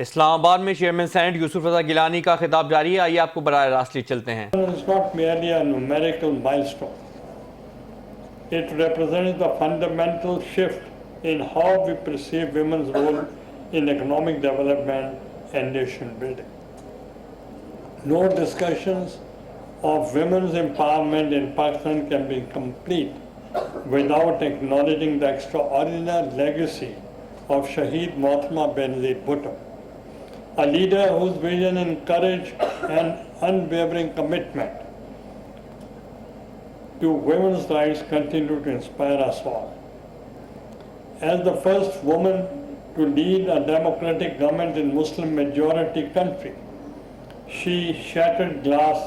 इस्लामाबाद में chairman senate Yusuf रजा गिलानी का खिताब जारी है। आइए आपको बराह रास्त ले चलते हैं। It's not merely a numerical milestone. It represents the fundamental shift in how we perceive women's role in economic development and nation building. No discussions of women's empowerment in Pakistan can be complete without acknowledging the extraordinary legacy of Shaheed Mahatma Benazir Bhutto, a leader whose vision and courage and unwavering commitment to women's rights continue to inspire us all. As the first woman to lead a democratic government in Muslim majority country, she shattered glass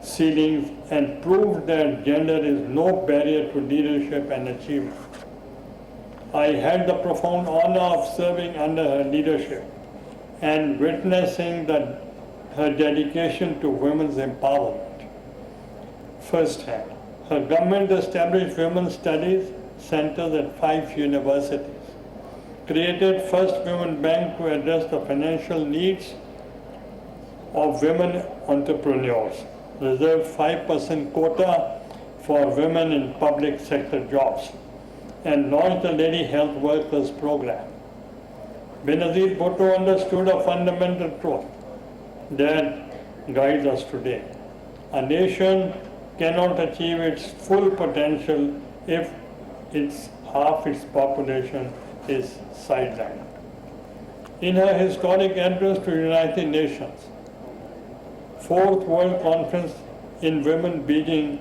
ceilings and proved that gender is no barrier to leadership and achievement. I had the profound honor of serving under her leadership and witnessing her dedication to women's empowerment firsthand. Her government established women's studies centers at 5 universities, created first women bank to address the financial needs of women entrepreneurs, reserved 5% quota for women in public sector jobs, and launched the Lady Health Workers Program. Benazir Bhutto understood a fundamental truth that guides us today. A nation cannot achieve its full potential if half its population is sidelined. In her historic address to the United Nations, Fourth World Conference in Women Beijing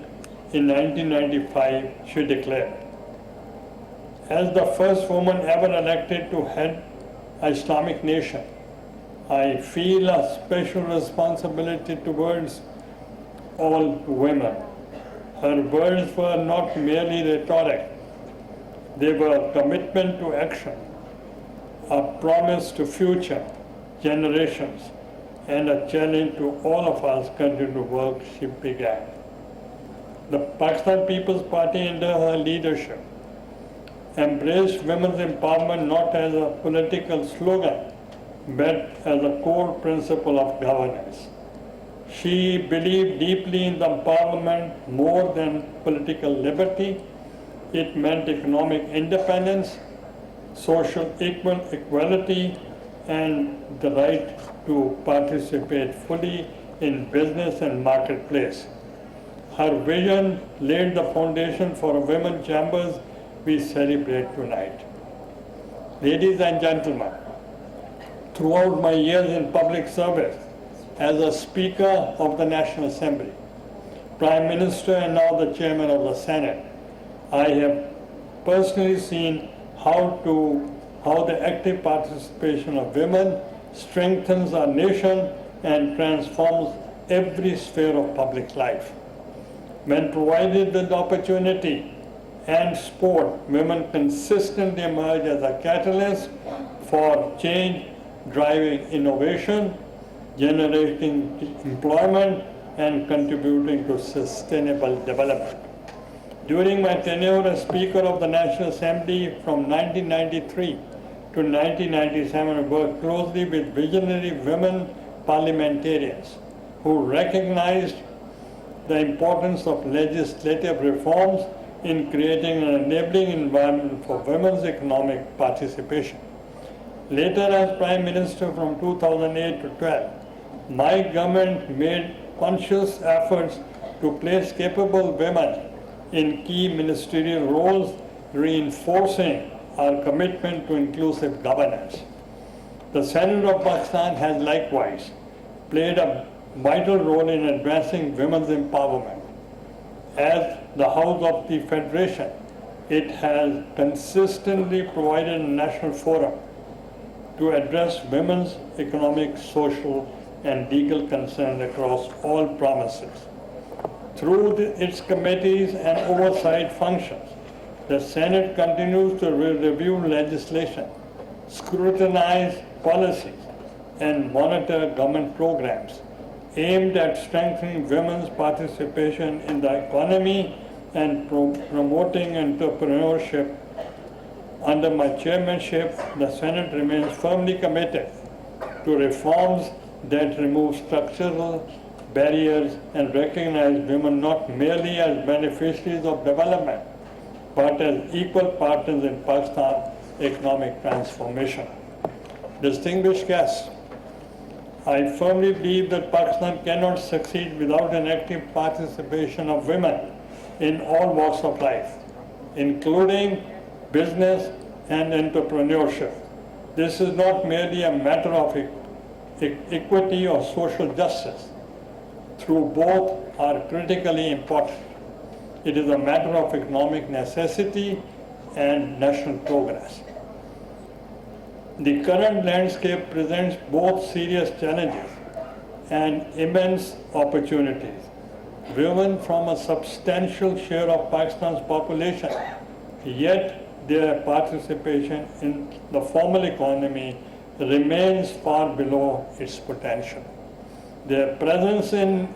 in 1995, she declared, as the first woman ever elected to head an Islamic nation, I feel a special responsibility towards all women. Her words were not merely rhetoric, they were a commitment to action, a promise to future generations, and a challenge to all of us continue to work she began. The Pakistan People's Party under her leadership embraced women's empowerment not as a political slogan, but as a core principle of governance. She believed deeply in the empowerment more than political liberty. It meant economic independence, social equality, and the right to participate fully in business and marketplace. Her vision laid the foundation for women chambers we celebrate tonight. Ladies and gentlemen, throughout my years in public service as a Speaker of the National Assembly, Prime Minister and now the Chairman of the Senate, I have personally seen how the active participation of women strengthens our nation and transforms every sphere of public life. When provided with the opportunity and support, women consistently emerge as a catalyst for change, driving innovation, generating employment, and contributing to sustainable development. During my tenure as Speaker of the National Assembly from 1993 to 1997, I worked closely with visionary women parliamentarians who recognized the importance of legislative reforms in creating an enabling environment for women's economic participation. Later, as Prime Minister from 2008 to 12, my government made conscious efforts to place capable women in key ministerial roles, reinforcing our commitment to inclusive governance. The Senate of Pakistan has likewise played a vital role in advancing women's empowerment. As the House of the Federation, it has consistently provided a national forum to address women's economic, social, and legal concerns across all provinces. Through its committees and oversight functions, the Senate continues to review legislation, scrutinize policies, and monitor government programs aimed at strengthening women's participation in the economy and promoting entrepreneurship. Under my chairmanship, the Senate remains firmly committed to reforms that remove structural barriers and recognize women not merely as beneficiaries of development, but as equal partners in Pakistan's economic transformation. Distinguished guests, I firmly believe that Pakistan cannot succeed without an active participation of women in all walks of life, including business and entrepreneurship. This is not merely a matter of equity or social justice. Through both are critically important. It is a matter of economic necessity and national progress. The current landscape presents both serious challenges and immense opportunities. Women form a substantial share of Pakistan's population, yet their participation in the formal economy remains far below its potential. Their presence in